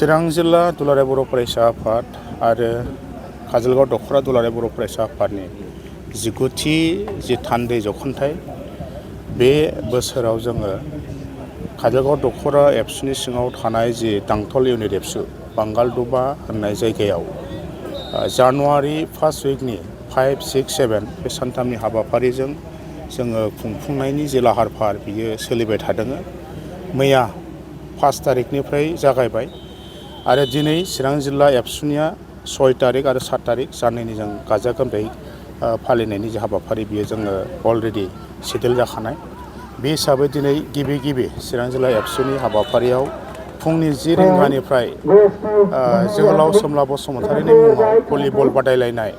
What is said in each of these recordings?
चिरां जिल्ला दुलाराय बर' फरायसा आफाद आरो काजलगाव दख'रा दुलाराय बर' फरायसा आफादनि 19थि जि थान्दै जख'न्थाइ बे बोसोराव जोङो काजलगाव दख'रा एबसुनि सिङाव थानाय जि दांथल इउनिट एबसु बांगालदबा होननाय जायगायाव जानुवारि फार्स्ट उइकनि 5, 6, 7 बे सानथामनि हाबाफारिजों जोङो खुंफुंनायनि जे लाहार फाहार बियो सोलिबाय थादों। मैया 5 तारिखनिफ्राय जागायबाय आरो दिनै चिरां जिल्ला एबसुनिया 6 तारिख आरो 7 तारिख साननैनि जों गाजा गोमजायै फालिनायनि जे हाबाफारि बियो जोङो अलरेडि सेटेल जाखानाय। बे हिसाबै दिनै गिबि चिरां जिल्ला एबसुनि हाबाफारियाव फुंनि 10 रिंगानिफ्राय जोहोलाव सोमला बसुमतारिनि मुङाव भलिबल बादायलायनाय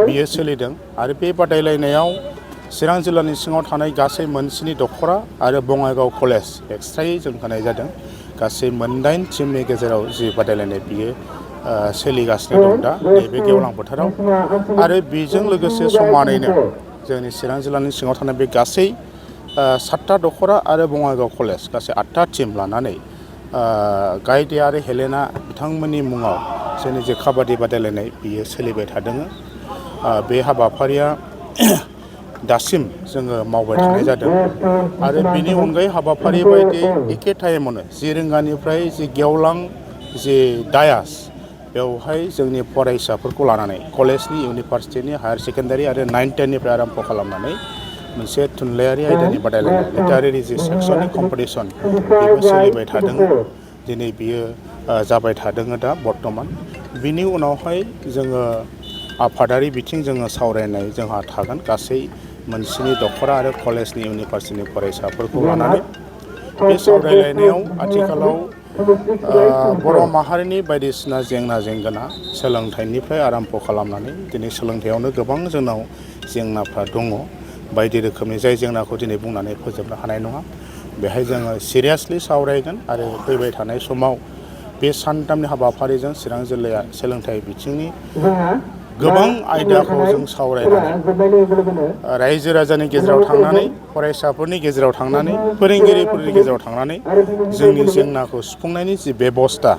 बियो सोलिदों आरो बे बादायलायनायाव चिरां जिल्लानि सिङाव थानाय गासै मोनस्नि दख'रा आरो बङाइगाव कलेज एक्सट्रायै जों होनाय जादों। गासै 9 टीमनि गेजेराव जि बादायलायनाय बियो सोलिगासिनो दं दा नैबे गेवलां बोथोराव आरो बेजों लोगोसे समानैनो जोंनि चिरां जिल्लानि सिङाव थानाय बे गासै 7टा दख'रा आरो बङाइगाव कलेज गासै 8टा टीम लानानै गायदे आरो हेलेना बिथांमोननि मुङाव जोंनि जे काबादि बादायलायनाय बियो सोलिबाय थादों। बे हाबाफारिया दासिम जोङो मावबाय थानाय जादों आरो बेनि अनगायै हाबाफारि बायदि एखे टाइमावनो 10 रिंगानिफ्राय जि गेवलां जि डायास बेवहाय जोंनि फरायसाफोरखौ लानानै कलेजनि इउनिभारसिटिनि हायार सेकेन्डारि आरो 9, 10निफ्राय आरम्भ खालामनानै मोनसे थुनलाइयारि आयदानि बादायलायनाय लिटारेरि जि सेक्सननि कम्पिटिसन बेबो सोलिबाय थादों। दिनै बियो जाबाय थादों दा बर्थमान। बिनि उनावहाय जोङो आफादारि बिथिं जोङो सावरायनाय जोंहा थागोन गासै मोनस्नि दख'रा आरो कलेजनि इउनिभारसिटिनि फरायसाफोरखौ लानानै। बे सावरायलायनायाव आथिखालाव बर' माहारिनि बायदिसिना जेंना जेंगोना सोलोंथाइनिफ्राय आरम्भ खालामनानै दिनै सोलोंथाइयावनो गोबां जोंनाव जेंनाफ्रा दङ। बायदि रोखोमनि जाय जेंनाखौ दिनै बुंनानै फोजोबनो हानाय नङा। बेहाय जोङो सिरियासलि सावरायगोन आरो फैबाय थानाय समाव बे सानथामनि हाबाफारिजों चिरां जिल्लाया सोलोंथाइ बिथिंनि गोबां आयदाखौ जों सावरायनानै रायजो राजानि गेजेराव थांनानै फरायसाफोरनि गेजेराव थांनानै फोरोंगिरिफोरनि गेजेराव थांनानै जोंनि जेंनाखौ सुफुंनायनि जि बेबस्था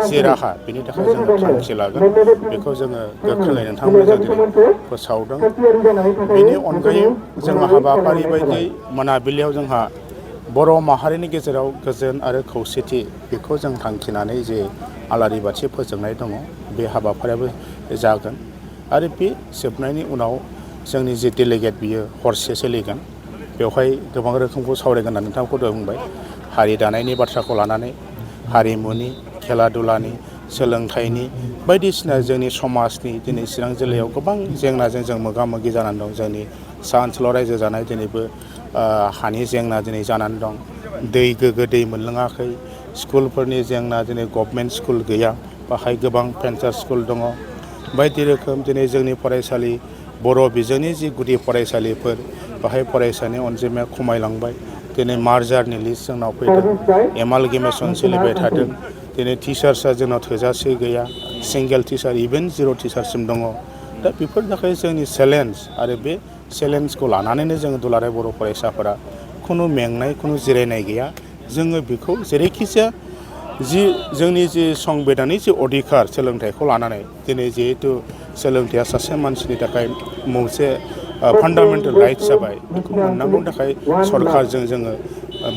जि राहा बेनि थाखाय जोङो थांखि लागोन। बेखौ जोङो गोख्रोङै नोंथांमोननो जों दिनै फोसावदों। बेनि अनगायै जोङो हाबाफारि बायदियै मोनाबिलियाव जोंहा बर' माहारिनि गेजेराव गोजोन आरो खौसेथि बेखौ जों थांखिनानै जे आलारि बाथि फोजोंनाय दङ बे हाबाफारियाबो जागोन आरो बे जोबनायनि उनाव जोंनि जे डेलिगेट बियो हरसे सोलिगोन। बेवहाय गोबां रोखोमखौ सावरायगोन होननानै नोंथांखौ दहाय बुंबाय। हारि दानायनि बाथ्राखौ लानानै हारिमुनि, खेला दुलानि, सोलोंथाइनि बायदिसिना जोंनि समाजनि दिनै चिरां जिल्लायाव गोबां जेंनाजों जों मोगा मोगि जानानै दं। जोंनि सा ओनसोलाव रायजो जानाय दिनैबो हानि जेंना दिनै जानानै दं। दै गोग्गो दै मोनलोङाखै। स्कुलफोरनि जेंना दिनै गभमेन्ट स्कुल गैया। बाहाय गोबां भेन्सार स्कुल दङ। बायदि रोखोम दिनै जोंनि फरायसालि बर' बिजोंनि जि गुदि फरायसालिफोर बाहाय फरायसानि अनजिमाया खमायलांबाय। दिनै मार्जारनि लिस्ट जोंनाव फैदों। एमालगेमेसन सोलिबाय थादों। दिनै टिचार्सआ जोंनाव थोजासे गैया। सिंगेल टिचार इभेन 0 टिचारसिम दङ। दा बेफोरनि थाखाय जोंनि चेलेन्ज आरो बे चेलेन्जखौ लानानैनो जोङो दुलाराय बर' फरायसाफोरा खुनु मेंनाय खुनु जिरायनाय गैया। जोङो बेखौ जेरैखिजाया जोंनि जि संबिधाननि जि अधिकार सोलोंथाइखौ लानानै दिनै जिहेथु सोलोंथाइया सासे मानसिनि थाखाय मोनसे फान्डामेन्टेल राइट्स जाबाय। बेखौ मोननांगौनि थाखाय सरकारजों जोङो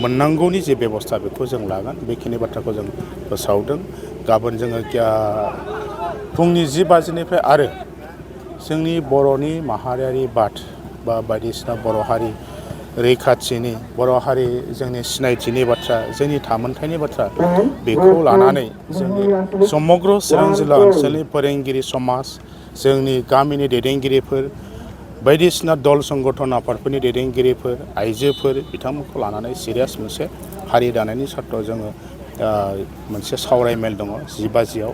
मोननांगौनि जे बेबस्था बेखौ जों लागोन। बेखिनि बाथ्राखौ जों फोसावदों। गाबोन जोङो फुंनि 10 बाजिनिफ्राय आरो जोंनि बर'नि माहारियारि बाद बा बायदिसिना बर' हारि रैखाथिनि बर' हारि जोंनि सिनायथिनि बाथ्रा जोंनि थामोनथायनि बाथ्रा बेखौ लानानै जोंनि समग्र चिरां जिल्ला ओनसोलनि फोरोंगिरि समाज जोंनि गामिनि दैदेनगिरिफोर बायदिसिना दल संगठन आफादफोरनि दैदेनगिरिफोर आइजोफोर बिथांमोनखौ लानानै सिरियास मोनसे हारि दानायनि सार्थआव जोङो मोनसे सावरायमेल दङ 10 बाजियाव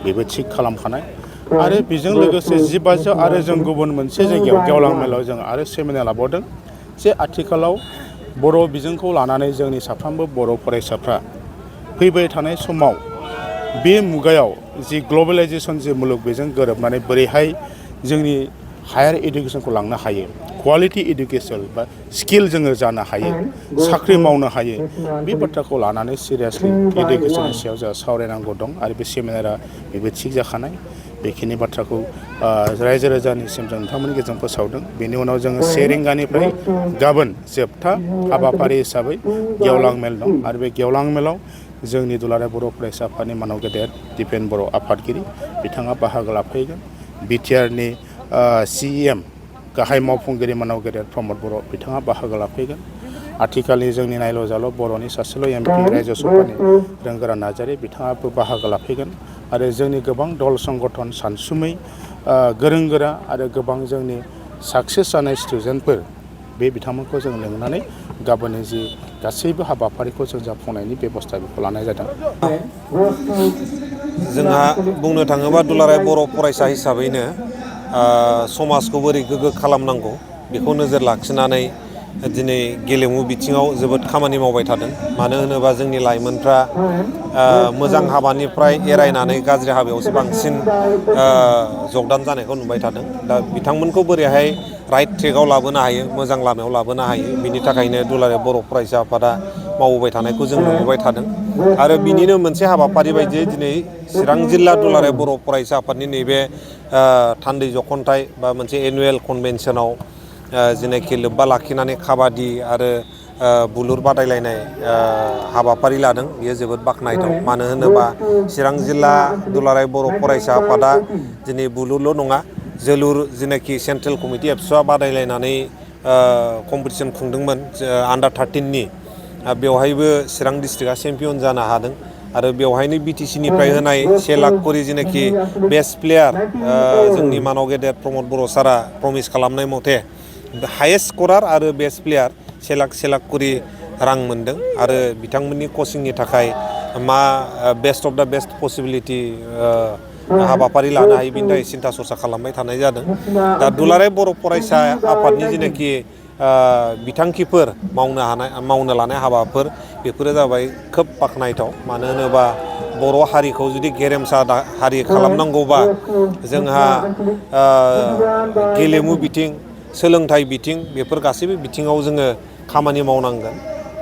बेबो थिग खालामखानाय आरो बेजों लोगोसे 10 बाजियाव आरो जों गुबुन मोनसे जायगायाव गेवलां मेलाव जों आरो सेमिनार लाबावदों जे आथिखालाव बर' बिजोंखौ लानानै जोंनि साफ्रोमबो बर' फरायसाफ्रा फैबाय थानाय समाव बे मुगायाव जि ग्लबेलाइजेसन जि मुलुग बेजों गोरोबनानै बोरैहाय जोंनि हायार इडुकेसनखौ लांनो हायो क्वालिटि इडुकेसन बा स्किल जोङो जानो हायो, साख्रि मावनो हायो, बे बाथ्राखौ लानानै सिरियासलि इडुकेसननि सायाव जोंहा सावरायनांगौ दं आरो बे सेमिनारा बेबो थिग जाखानाय। बेखिनि बाथ्राखौ रायजो राजानिसिम जों नोंथांमोननि गेजेरजों फोसावदों। बेनि उनाव जोङो 1 रिंगानिफ्राय गाबोन जोबथा हाबाफारि हिसाबै गेवलां मेल दं आरो बे गेवलां मेलाव जोंनि दुलाराय बर' फरायसा आफादनि मानाव गेदेर दिपेन बर' आफादगिरि बिथाङा बाहागो लाफैगोन। बिटिआरनि CEM गाहाय मावफुंगिरि मानाव गेदेर प्रमद बर' बिथाङा बाहागो लाफैगोन। आथिखालनि जोंनि नायल' जाल' बर'नि सासेल' MP रायजो सभानि रोंगोरा नार्जारि बिथाङाबो बाहागो लाफैगोन आरो जोंनि गोबां दल संगठन सानसुमै गोरों गोरा आरो गोबां जोंनि साक्सेस जानाय स्टुडेन्टफोर बे बिथांमोनखौ जों लिंनानै गाबोननि जि गासैबो हाबाफारिखौ जों जाफुंनायनि बेबस्था बेखौ लानाय जादों। जोंहा बुंनो थाङोबा दुलाराय बर' फरायसा हिसाबैनो समाजखौ बोरै गोग्गो खालामनांगौ बेखौ नोजोर लाखिनानै दिनै गेलेमु बिथिङाव जोबोद खामानि मावबाय थादों। मानो होनोबा जोंनि लाइमोनफ्रा मोजां हाबानिफ्राय एरायनानै गाज्रि हाबायावसो बांसिन जगदान जानायखौ नुबाय थादों। दा बिथांमोनखौ बोरैहाय राइट ट्रेकआव लाबोनो हायो, मोजां लामायाव लाबोनो हायो, बिनि थाखायनो दुलाराय बर' फरायसा आफादा मावबोबाय थानायखौ जों नुबोबाय थादों। आरो बिनिनो मोनसे हाबाफारि बायदियै दिनै चिरां जिल्ला दुलाराय बर' फरायसा आफादनि नैबे थान्दै जख'न्थाइ बा मोनसे एनुवेल कनभेनसनाव जेनाखि लोब्बा लाखिनानै काबादि आरो बुलुर बादायलायनाय हाबाफारि लादों, बियो जोबोद बाख्नायथाव। मानो होनोबा चिरां जिल्ला दुलाराय बर' फरायसा आफादा दिनै बुलुरल' नङा, जोलुर जेनाखि सेन्ट्रेल कमिटि एबसुआ बादायलायनानै कम्पिटिसन खुंदोंमोन आन्डार 13नि, बेवहायबो चिरां डिस्ट्रिक्टआ चेम्पियन जानो हादों। आरो बेवहायनो BTC निफ्राय होनाय 1 लाख करि जेनाखि बेस्ट प्लेयार जोंनि मानाव गेदेर प्रमद बर' सारा प्रमिस खालामनाय मथे हायेस्ट स्करार आरो बेस्ट प्लेयार 1 लाख करि रां मोनदों। आरो बिथांमोननि कचिंनि थाखाय मा best of the best possibility हाबाफारि लानो हायो बिनि थाखाय सिन्था सरसा खालामबाय थानाय जादों। दा दुलाराय बर' फरायसा आफादनि जेनाखि बिथांखिफोर मावनो लानाय हाबाफोर बेफोरो जाबाय खोब बाख्नायथाव। मानो होनोबा बर' हारिखौ जुदि गेरेमसा हारि खालामनांगौबा जोंहा गेलेमु बिथिं, सोलोंथाइ बिथिं, बेफोर गासैबो बिथिङाव जोङो खामानि मावनांगोन।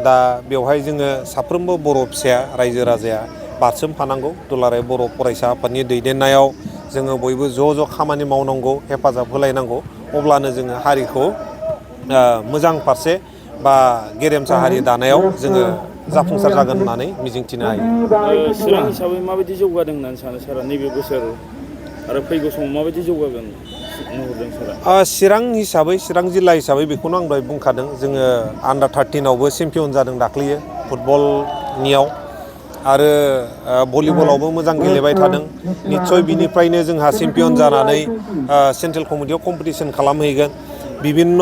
दा बेवहाय जोङो साफ्रोमबो बर' फिसाया, रायजो राजाया बारसोमफानांगौ। दुलाराय बर' फरायसा आफादनि दैदेननायाव जोङो बयबो ज' खामानि मावनांगौ, हेफाजाब होलायनांगौ। अब्लानो जोङो हारिखौ मोजां फारसे बा गेरेमसा हारि दानायाव जोङो जाफुंसार जागोन होननानै मिजिंथिनो हायो। चिरां हिसाबै माबायदि जौगादों होननानै सानो सारा नैबे बोसोर आरो फैगौ समाव माबायदि जौगागोन नुहुरदों सारा? चिरां हिसाबै, चिरां जिल्ला हिसाबै बेखौनो आं दहाय बुंखादों, जोङो आन्डार 13आवबो चेम्पियन जादों दाख्लैयो फुटबलनियाव। आरो भलिबलावबो मोजां गेलेबाय थादों। निस्सय बिनिफ्रायनो जोंहा चेम्पियन जानानै सेन्ट्रेल कमिटियाव कम्पिटिसन खालामहैगोन। बिभिन्न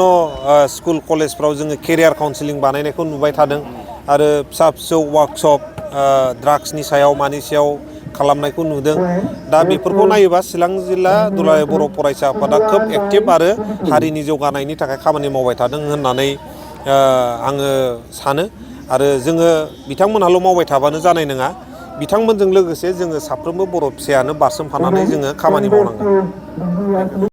स्कुल कलेजफ्राव जोङो केरियार काउन्सिलिं बानायनायखौ नुबाय थादों। आरो फिसा फिसौ वार्कशप ड्राग्सनि सायाव मानि सायाव खालामनायखौ नुदों। दा बेफोरखौ नायोबा चिरां जिल्ला दुलाराय बर' फरायसा आफादा खोब एक्टिभ आरो हारिनि जौगानायनि थाखाय खामानि मावबाय थादों होननानै आङो सानो। आरो जोङो बिथांमोनहाल' मावबाय थाबानो जानाय नङा, बिथांमोनजों लोगोसे जोङो साफ्रोमबो बर' फिसायानो बारसोमफानानै जोङो खामानि मावनांगोन।